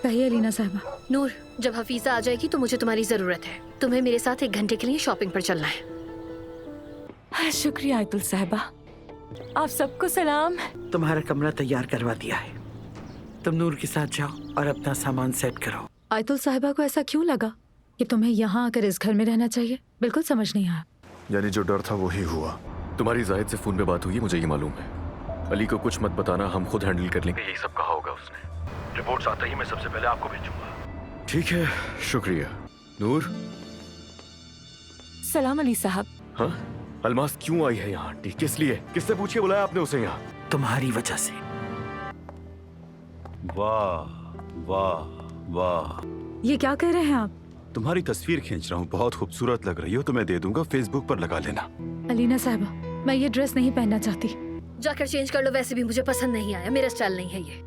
कहिए अलीना साहिबा। नूर, जब हफीजा आ जाएगी तो मुझे तुम्हारी जरूरत है। तुम्हें मेरे साथ 1 घंटे के लिए शॉपिंग पर चलना है। शुक्रिया आयतुल साहिबा, आप सबको सलाम। तुम्हारा कमरा तैयार करवा दिया है, तुम नूर के साथ जाओ और अपना सामान सेट करो। आयतुल साहिबा को ऐसा क्यों लगा कि तुम्हें यहाँ आकर इस घर में रहना चाहिए? बिल्कुल समझ नहीं आया। यानी जो डर था वही हुआ। तुम्हारी जाहिद से फोन पे बात हुई है, मुझे ये मालूम है। अली को कुछ मत बताना, हम खुद हैंडल कर लेंगे। यही सब कहा होगा उसने। रिपोर्ट्स आते ही मैं सबसे पहले आपको भेजूंगा। ठीक है, शुक्रिया। नूर। सलाम अली साहब। हाँ, अलमास क्यों आई है यहाँ आंटी? किस लिए? किससे पूछ के बुलाया आपने उसे यहाँ? तुम्हारी वजह से। वाह वाह वाह, ये क्या कह रहे हैं आप? तुम्हारी तस्वीर खींच रहा हूँ, बहुत खूबसूरत लग रही हो, तुम्हें दे दूंगा, फेसबुक पर लगा लेना। अलीना साहिबा, मैं ये ड्रेस नहीं पहनना चाहती। जाकर चेंज कर लो, वैसे भी मुझे पसंद नहीं आया, मेरा स्टाइल नहीं है ये।